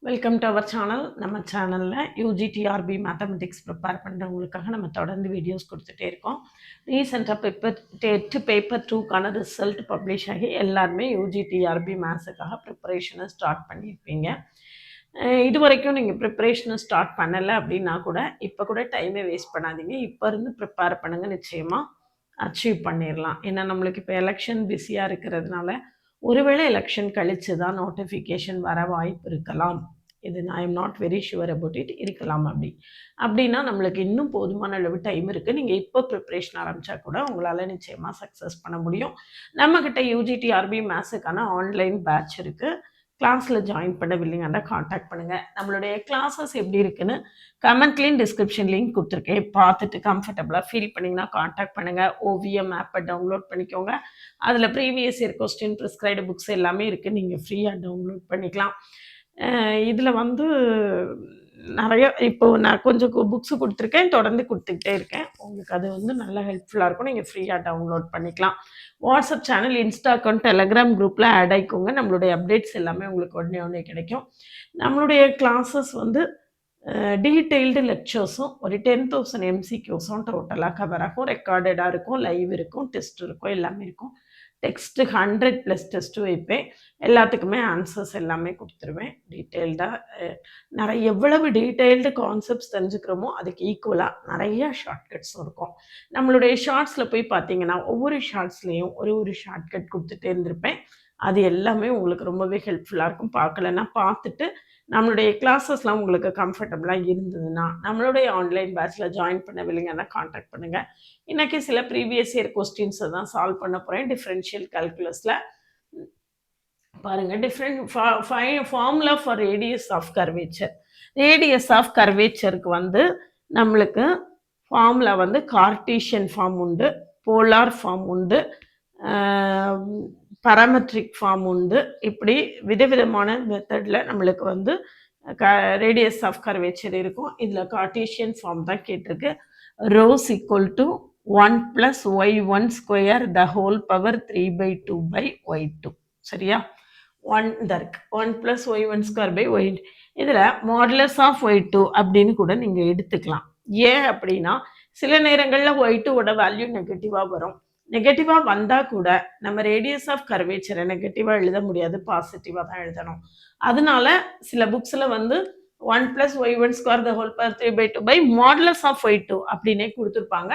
Welcome to our channel. நம்ம சேனலில் UGTRB mathematics prepare பண்ணுறவங்களுக்காக நம்ம தொடர்ந்து வீடியோஸ் கொடுத்துட்டே இருக்கோம். ரீசெண்டாக பேப்பர் 2க்கான ரிசல்ட் பப்ளிஷ் ஆகி எல்லாருமே யூஜிடிஆர்பி மேத்ஸுக்காக ப்ரிப்பரேஷனை ஸ்டார்ட் பண்ணியிருப்பீங்க. இது வரைக்கும் நீங்கள் ப்ரிப்பரேஷனை ஸ்டார்ட் பண்ணலை அப்படின்னா கூட இப்போ கூட டைமே வேஸ்ட் பண்ணாதீங்க. இப்போ இருந்து ப்ரிப்பேர் பண்ணுங்கள், நிச்சயமாக அச்சீவ் பண்ணிடலாம். ஏன்னா நம்மளுக்கு இப்போ எலெக்ஷன் பிஸியாக இருக்கிறதுனால ஒருவேளை எலெக்ஷன் கழித்து தான் நோட்டிஃபிகேஷன் வர வாய்ப்பு இருக்கலாம். இது I am not very sure about it, இருக்கலாம். அப்படின்னா நம்மளுக்கு இன்னும் போதுமான அளவு டைம் இருக்குது. நீங்கள் இப்போ ப்ரிப்ரேஷன் ஆரம்பித்தா கூட உங்களால் நிச்சயமாக சக்ஸஸ் பண்ண முடியும். நம்மக்கிட்ட யூஜிடிஆர்பி மேத்ஸுக்கான ஆன்லைன் பேட்ச் இருக்குது. கிளாஸில் ஜாயின் பண்ணவில்லைங்கன்னா காண்டாக்ட் பண்ணுங்கள். நம்மளுடைய கிளாஸஸ் எப்படி இருக்குன்னு கமெண்ட்லேயும் டிஸ்கிரிப்ஷன்லேயும் கொடுத்துருக்கேன். பார்த்துட்டு கம்ஃபர்டபுளாக ஃபீல் பண்ணிங்கன்னா காண்டாக்ட் பண்ணுங்கள். ஓவிஎம் ஆப்பை டவுன்லோட் பண்ணிக்கோங்க. அதில் previous year question, prescribed books எல்லாமே இருக்குது. நீங்கள் ஃப்ரீயாக டவுன்லோட் பண்ணிக்கலாம். இதில் நிறைய இப்போது நான் கொஞ்சம் புக்ஸு கொடுத்துருக்கேன், தொடர்ந்து கொடுத்துக்கிட்டே இருக்கேன். உங்களுக்கு அது நல்லா ஹெல்ப்ஃபுல்லாக இருக்கும். நீங்கள் ஃப்ரீயாக டவுன்லோட் பண்ணிக்கலாம். WhatsApp channel, Insta account, Telegram குரூப்பில் ஆட் ஆகிக்கோங்க. நம்மளுடைய அப்டேட்ஸ் எல்லாமே உங்களுக்கு உடனே கிடைக்கும். நம்மளுடைய கிளாஸஸ் டீட்டெயில்டு லெக்சர்ஸும் ஒரு 10,000 MCQஸும் டோட்டலாக கவர் ஆகும். ரெக்கார்டடாக இருக்கும், லைவ் இருக்கும், டெஸ்ட் இருக்கும், எல்லாமே இருக்கும். டெக்ஸ்ட்டு 100+ டெஸ்ட்டு வைப்பேன். எல்லாத்துக்குமே ஆன்சர்ஸ் எல்லாமே கொடுத்துருவேன் டீட்டெயில்டாக. எவ்வளவு டீட்டெயில்டு கான்செப்ட்ஸ் தெரிஞ்சுக்கிறோமோ அதுக்கு ஈக்குவலாக நிறையா ஷார்ட்கட்ஸும் இருக்கும். நம்மளுடைய ஷார்ட்ஸில் போய் பார்த்தீங்கன்னா ஒவ்வொரு ஷார்ட்ஸ்லேயும் ஒரு ஷார்ட்கட் கொடுத்துட்டே இருந்திருப்பேன். அது எல்லாமே உங்களுக்கு ரொம்பவே ஹெல்ப்ஃபுல்லாக இருக்கும். பார்க்கலன்னா பார்த்துட்டு நம்மளுடைய கிளாஸஸ்லாம் உங்களுக்கு கம்ஃபர்டபுளாக இருந்ததுன்னா நம்மளுடைய ஆன்லைன் பேட்சில் ஜாயின் பண்ணவில்லைங்கன்னா காண்டாக்ட் பண்ணுங்கள். இன்றைக்கி சில ப்ரீவியஸ் இயர் கொஸ்டின்ஸை தான் சால்வ் பண்ண போகிறேன். டிஃப்ரென்ஷியல் கால்குலஸில் பாருங்கள், formula for radius of curvature. Radius of கர்வேச்சருக்கு நம்மளுக்கு ஃபார்முலா கார்ட்டீசியன் ஃபார்ம் உண்டு, போலார் ஃபார்ம் உண்டு, பராமெட்ரிக் ஃபார்ம் உண்டு. இப்படி விதவிதமான மெத்தடில் நம்மளுக்கு ரேடியஸ் ஆஃப் கர்வேச்சர் இருக்கும். இதில் கார்ட்டீசியன் ஃபார்ம் தான் கேட்டிருக்கு. Rose equal to 1 + y1² the whole power 3/2/y2. சரியா? 1 இருக்கு. 1 + y1² y. இதில் மாடுலஸ் ஆஃப் y2 அப்படின்னு கூட நீங்கள் எடுத்துக்கலாம். ஏன் அப்படின்னா சில நேரங்களில் y2ஓட வேல்யூ நெகட்டிவாக வரும். நெகட்டிவாக வந்தால் கூட நம்ம ரேடியஸ் ஆஃப் கர்வேச்சரை நெகட்டிவாக எழுத முடியாது, பாசிட்டிவாக தான் எழுதணும். அதனால சில புக்ஸில் 1 + y1² the whole power 3/2 modulus of y2 அப்படின்னே கொடுத்துருப்பாங்க.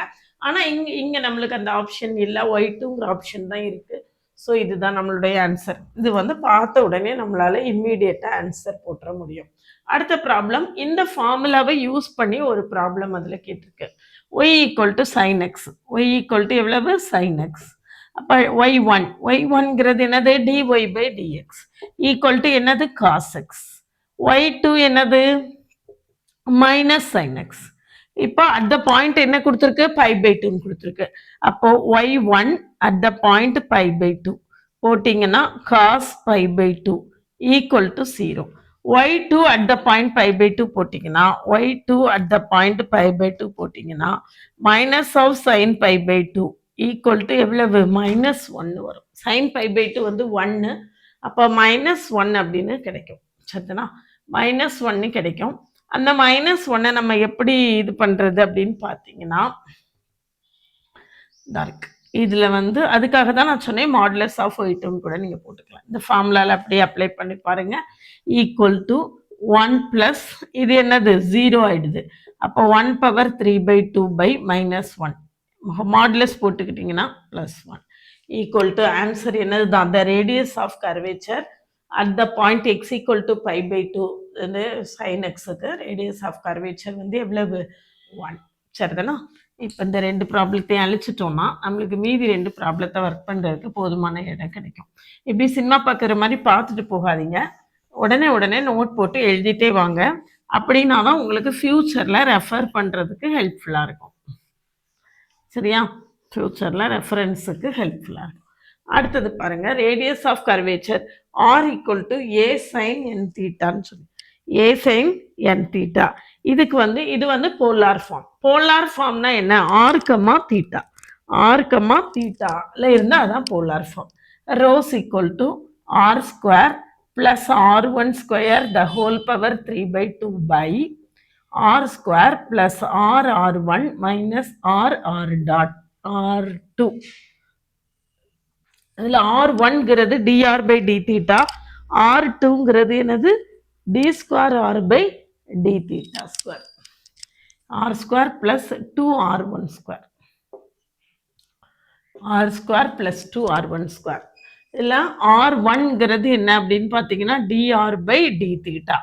ஆனால் இங்கே நம்மளுக்கு அந்த ஆப்ஷன் இல்லை, y2ங்கிற ஆப்ஷன் தான் இருக்குது. ஸோ இதுதான் நம்மளுடைய ஆன்சர். இது பார்த்த உடனே நம்மளால் இம்மீடியட்டாக ஆன்சர் போட்டுற முடியும். அடுத்த ப்ராப்ளம், இந்த ஃபார்முலாவை யூஸ் பண்ணி ஒரு ப்ராப்ளம் அதில் கேட்டிருக்கு. y = sin x. y = எவ்வளவு? sin x. அப்போ y1ங்கிறது என்னது? dy/dx = என்னது? cos x. y2 என்னது? -sin x. இப்போ at the point என்ன கொடுத்துருக்கு? π/2 கொடுத்துருக்கு. அப்போ y1 at the point π/2 போட்டிங்கன்னா cos π/2 = 0. y2 at the point π/2 போட்டிங்கன்னா y2 at the point π/2 போட்டிங்கன்னா minus of sin π/2 = எவ்வளவு? -1 வரும். sin π/2 1, அப்போ -1 அப்படின்னு கிடைக்கும். சரிதானா? -1 கிடைக்கும். அந்த -1 நம்ம எப்படி இது பண்ணுறது அப்படின்னு பார்த்தீங்கன்னா இதில் அதுக்காக தான் நான் சொன்னேன் மாடுலஸ் ஆஃப் y2 கூட நீங்கள் போட்டுக்கலாம். இந்த ஃபார்முலாவில் அப்படியே அப்ளை பண்ணி பாருங்கள். = 1 + இது என்னது? 0 ஆகிடுது. அப்போ 1 பவர் 3/2/-1 மாடுலஸ் போட்டுக்கிட்டிங்கன்னா +1 = ஆன்சர் என்னது தான்? The radius of curvature at the point x = π/2 sin xக்கு ரேடியஸ் ஆஃப் கர்வேச்சர் எவ்வளவு? 1. சரிதானா? இப்போ இந்த 2 ப்ராப்ளத்தையும் அழிச்சிட்டோம்னா நம்மளுக்கு மீதி 2 ப்ராப்ளத்தை ஒர்க் பண்ணுறதுக்கு போதுமான இடம் கிடைக்கும். இப்படி சினிமா பார்க்குற மாதிரி பார்த்துட்டு போகாதீங்க. உடனே நோட் போட்டு எழுதிட்டே வாங்க. அப்படின்னா தான் உங்களுக்கு ஃப்யூச்சரில் ரெஃபர் பண்ணுறதுக்கு ஹெல்ப்ஃபுல்லாக இருக்கும். சரியா? ஃப்யூச்சரில் ரெஃபரன்ஸுக்கு ஹெல்ப்ஃபுல்லாக இருக்கும். அடுத்தது பாருங்கள், radius of curvature r = a sin n சொல்லி a sin n. இதுக்கு இது போலார் ஃபார்ம். போலார் ஃபார்ம்னா என்ன? r, θ இருந்தால் அதான் polar form. Rose = r² plus r1 square the whole power 3 by 2 by r square plus r1 minus r dot r2. அதில் r1ங்கிறது dr by d theta, r2ங்கிறது என்னது d square r by d theta square, r square plus 2r1 square, r square plus 2r1 square. இதில் r1ங்கிறது என்ன அப்படின்னு பார்த்தீங்கன்னா dr by d theta,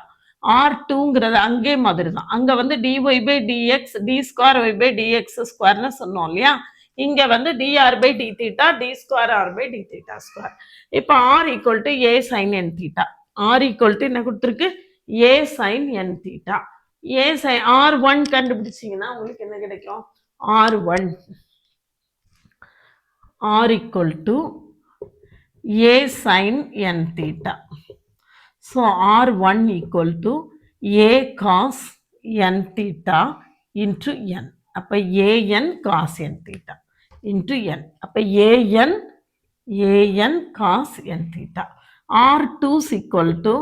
r2ங்கிறது அங்கே மாதிரி தான், அங்கே வந்து dy by dx d square y by dx ஸ்கொயர்னு சொன்னோம் இல்லையா, இங்கே வந்து dr by d theta d square r by d theta square. இப்போ r equal to a sin n theta, r equal to என்ன கொடுத்துருக்கு a sin n theta, a sin r1 கண்டுபிடிச்சிங்கன்னா உங்களுக்கு என்ன கிடைக்கும், r1 r equal to a sin n theta. So r1 equal to a cos n theta into n. அப்போ an cos n theta into n. அப்போ an cos n theta. r2 is equal to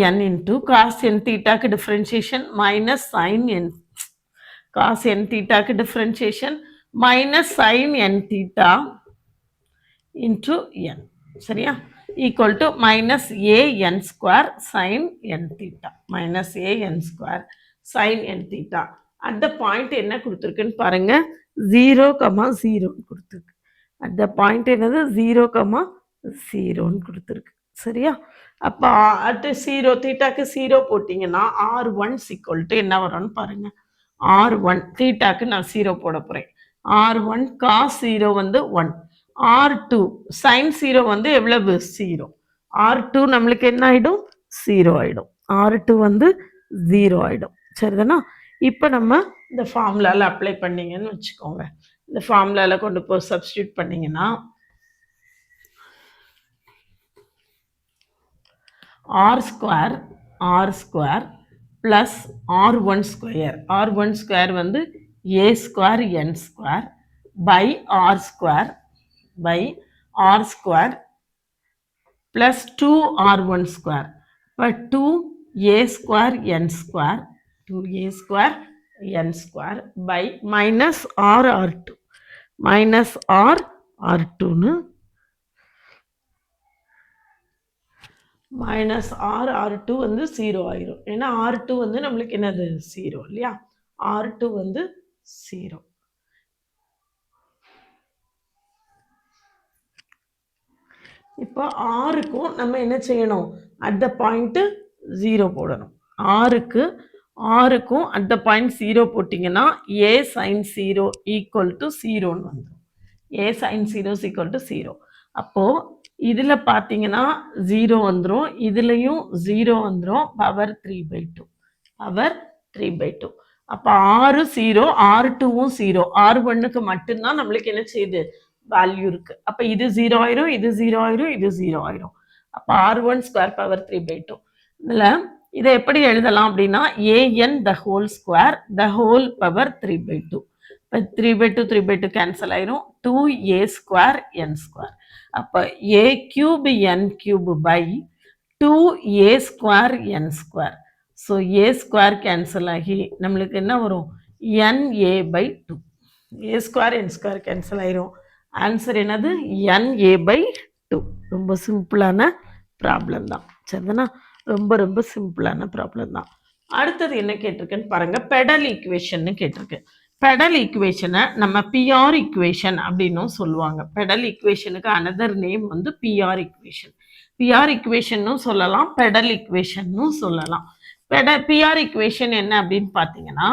an into cos n theta க்கு differentiation minus sin n, cos n theta க்கு differentiation minus sin n theta into n. சரியா, equal to minus an square sin n theta, minus an square sin n theta. at the point என்ன கொடுத்துருக்குன்னு பாருங்க, 0, 0 கொடுத்துருக்கு. at the point என்னது 0, 0 கொடுத்துருக்கு. சரியா, அப்போ at 0 தீட்டாக்கு 0 போட்டிங்கன்னா r1 equal to என்ன வரும்னு பாருங்க, r1 தீட்டாக்கு நான் 0 போட போகிறேன், r1 cos 0 வந்து 1, r2 sin 0 வந்து எவ்வளவு 0, r2 நம்மளுக்கு என்ன ஆகிடும் 0 ஆகிடும், r2 வந்து 0 ஆகிடும். சரிதானா, இப்போ நம்ம இந்த ஃபார்முலாவில் அப்ளை பண்ணிங்கன்னு வச்சுக்கோங்க, இந்த ஃபார்முலாவில் கொண்டு போய் சப்ஸ்டியூட் பண்ணிங்கன்னா r square plus r1 square வந்து a square n square by r square plus 2r1 square, but 2a square n square, 2a square n square by minus r2 னு minus r2 வந்து 0 ஆயிரும், ஏன்னா r2 வந்து நம்மளுக்கு என்னது 0 இல்லையா, r2 வந்து 0. இப்போ ஆறுக்கும் நம்ம என்ன செய்யணும், அட் த பாயிண்ட்டு 0 போடணும், ஆறுக்கும் அட் த பாயிண்ட் 0 போட்டிங்கன்னா a sin 0 ஈக்குவல் டு 0ன்னு வந்துடும், a sin 0 ஈக்குவல் டு 0. அப்போது இதில் பார்த்தீங்கன்னா 0 வந்துடும், இதுலேயும் 0 வந்துடும், பவர் 3/2, பவர் 3/2. அப்போ 6 0, r2வும் 0, r1க்கு மட்டும்தான் நம்மளுக்கு என்ன செய்யுது வேல்யூ இருக்கு. அப்போ இது 0 ஆயிரும், இது 0 ஆயிரும், இது 0 ஆயிரும். அப்போ r1 ஸ்கொயர் பவர் 3/2. இதில் இதை எப்படி எழுதலாம் அப்படின்னா an the whole square the whole power 3/2. இப்போ 3/2 3/2 கேன்சல் ஆயிரும், 2a square n square. அப்போ a cube n cube by 2a square n square. So a square cancel ஆகி நம்மளுக்கு என்ன வரும், na/2, a square n square cancel ஆயிரும், answer என்னது na/2. ரொம்ப சிம்பிளான ப்ராப்ளம் தான். சரிதானா, ரொம்ப சிம்பிளான ப்ராப்ளம் தான். அடுத்தது என்ன கேட்டிருக்குன்னு பாருங்க, பெடல் ஈக்குவேஷன் கேட்டிருக்கு. பெடல் ஈக்குவேஷனை நம்ம பிஆர் ஈக்குவேஷன் அப்படின்னும் சொல்லுவாங்க. பெடல் ஈக்குவேஷனுக்கு அனதர் நேம் வந்து பிஆர் ஈக்குவேஷன். பிஆர் ஈக்குவேஷன்னும் சொல்லலாம், பெடல் ஈக்குவேஷன்னும் சொல்லலாம். பிஆர் ஈக்குவேஷன் என்ன அப்படின்னு பார்த்தீங்கன்னா,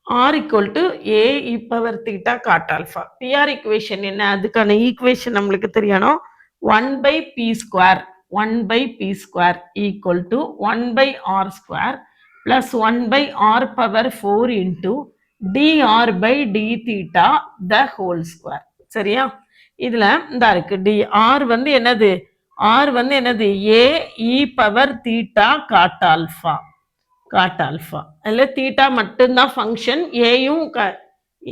r equal to a e power theta cot alpha. PR equation என்ன, அதுக்கான ஈக்குவேஷன் நம்மளுக்கு தெரியணும். 1 by p square equal to 1 by r square plus 1 by r power 4 into dr by d theta the whole square. சரியா, இதுல இந்த இருக்கு r வந்து என்னது, r வந்து என்னது a e power theta cot alpha, அதில் தீட்டா மட்டும்தான் ஃபங்க்ஷன், ஏயும்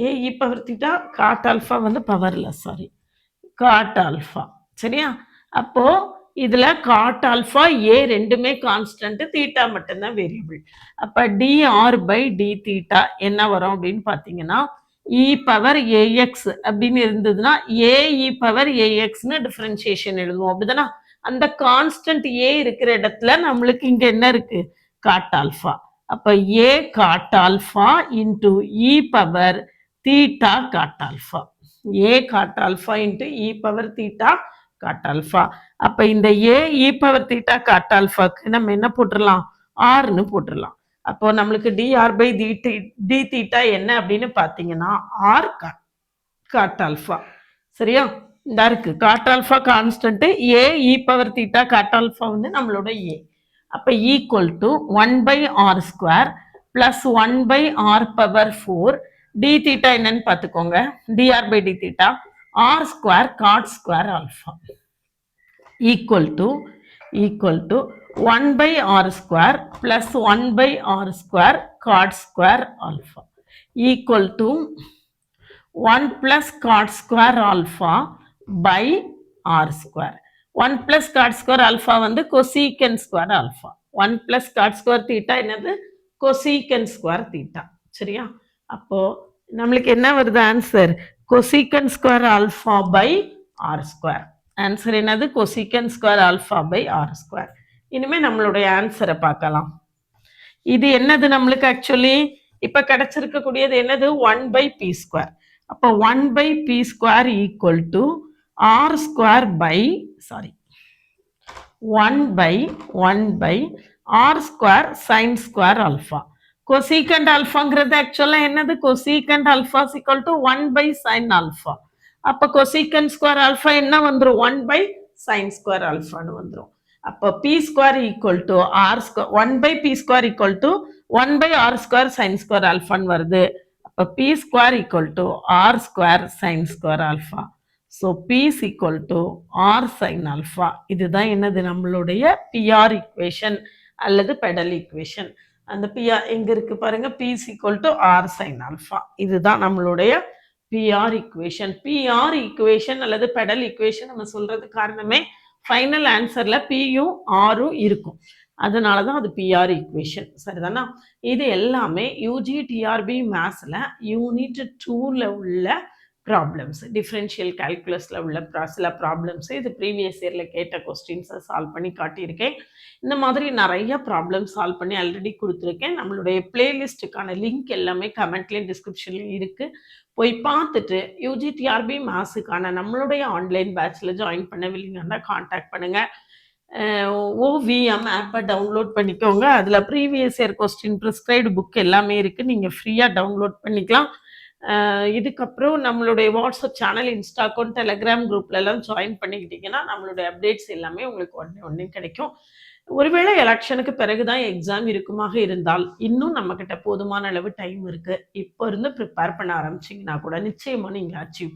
ஏ E power theta cot alpha வந்து பவர்லெஸ், சாரி, காட் ஆல்ஃபா. சரியா? அப்போ இதுல காட் ஆல்ஃபா ஏ ரெண்டுமே கான்ஸ்டன்ட், தீட்டா மட்டும்தான் வேரியபிள். அப்ப dr பை டி தீட்டா என்ன வரும் அப்படின்னு பார்த்தீங்கன்னா இ பவர் ஏஎக்ஸ் அப்படின்னு இருந்ததுன்னா ஏ இ பவர் ஏஎக்ஸ்னு டிஃபரன்சியேஷன் எழுதுவோம், அப்படிதானா? அந்த கான்ஸ்டன்ட் ஏ இருக்கிற இடத்துல நம்மளுக்கு இங்க என்ன இருக்கு? Cot alpha. அப்ப ஏ காட் ஆல்ஃபா இன்டு இ பவர் தீட்டா காட் ஆல்ஃபா. ஏ காட் ஆல்ஃபா இன்டு இ பவர் தீட்டா காட் ஆல்ஃபா. அப்ப இந்த ஏ இ பவர் தீட்டா காட் ஆல்ஃபாக்கு நம்ம என்ன போட்டுடலாம்? ஆர்னு போட்டுடலாம். அப்போ நம்மளுக்கு டிஆர் பை டி தீட்டா என்ன அப்படின்னு பார்த்தீங்கன்னா ஆர் காட் ஆல்ஃபா. சரியா? இந்த இருக்கு cot alpha constant, A E power theta cot alpha வந்து நம்மளோட ஏ. அப்ப equal to 1 by R square plus 1 by R power 4 D theta என்னன்னு பார்த்துக்கோங்க, D R by D theta R square cot square alpha equal to 1 by r square plus 1 by r square cot square alpha equal to 1 plus cot square alpha by r square. 1 plus cot square alpha வந்து cosecant square alpha. 1 plus cot square theta என்னது? cosecant square theta. சரியா? அப்போ நம்மளுக்கு என்ன வருது answer? cosecant square alpha by r square. Answer என்னது? cosecant square alpha by r square. இனிமே நம்மளுடைய ஆன்சரை பார்க்கலாம். இது என்னது நம்மளுக்கு? ஆக்சுவலி இப்ப கிடைச்சிருக்கக்கூடியது என்னது? 1 by p square. அப்போ 1 by p square equal to r square by, sorry, 1 by r square sin square alpha. cosecant alphaங்கிறது ஆக்சுவலா என்னது? cosecant alpha is equal to 1 by sin alpha. அப்ப cosecant square alpha என்ன வந்துரும்? 1 by sin square alpha னு வந்துரும். அப்ப p square equal to r square, 1 by p square equal to 1 by r square sin square alpha னு வருது. அப்ப p square equal to r square sin square alpha. So p is equal to r sin alpha. இதுதான் என்னது? நம்மளுடைய PR equation அல்லது pedal equation. அந்த PR எங்க இருக்கு பாருங்க, p is equal to r sin alpha. இதுதான் நம்மளுடைய PR equation. PR equation அல்லது பெடல் equation நம்ம சொல்றது காரணமே ஃபைனல் ஆன்சர்ல பியும் ஆரும் இருக்கும், அதனாலதான் அது PR equation. சரிதானா? இது எல்லாமே யூஜி டிஆர்பி மேத்ஸ்ல யூனிட் 2ல உள்ள ப்ராப்ளம்ஸ், டிஃபரன்ஷியல் கால்குலஸில் உள்ள சில ப்ராப்ளம்ஸ். இது ப்ரீவியஸ் இயரில் கேட்ட கொஸ்டின்ஸை சால்வ் பண்ணி காட்டியிருக்கேன். இந்த மாதிரி நிறைய ப்ராப்ளம் சால்வ் பண்ணி ஆல்ரெடி கொடுத்துருக்கேன். நம்மளுடைய பிளேலிஸ்ட்டுக்கான லிங்க் எல்லாமே கமெண்ட்லேயும் டிஸ்கிரிப்ஷன்லையும் இருக்குது. போய் பார்த்துட்டு யூஜி டிஆர்பி மேத்ஸுக்கான நம்மளுடைய ஆன்லைன் பேட்சில் ஜாயின் பண்ணவில்லைங்கன்னா கான்டாக்ட் பண்ணுங்கள். OVM ஆப்பை டவுன்லோட் பண்ணிக்கோங்க. அதில் previous year question prescribed book எல்லாமே இருக்குது, நீங்கள் ஃப்ரீயாக டவுன்லோட் பண்ணிக்கலாம். இதுக்கப்புறம் நம்மளுடைய WhatsApp channel, Insta account, Telegram குரூப்லலாம் ஜாயின் பண்ணிக்கிட்டிங்கன்னா நம்மளுடைய அப்டேட்ஸ் எல்லாமே உங்களுக்கு உடனே கிடைக்கும். ஒருவேளை எலெக்ஷனுக்கு பிறகுதான் எக்ஸாம் இருக்குமாக இருந்தால் இன்னும் நம்மக்கிட்ட போதுமான அளவு டைம் இருக்குது. இப்போ இருந்து ப்ரிப்பேர் பண்ண ஆரம்பிச்சிங்கன்னா கூட நிச்சயமாக நீங்கள் அச்சீவ்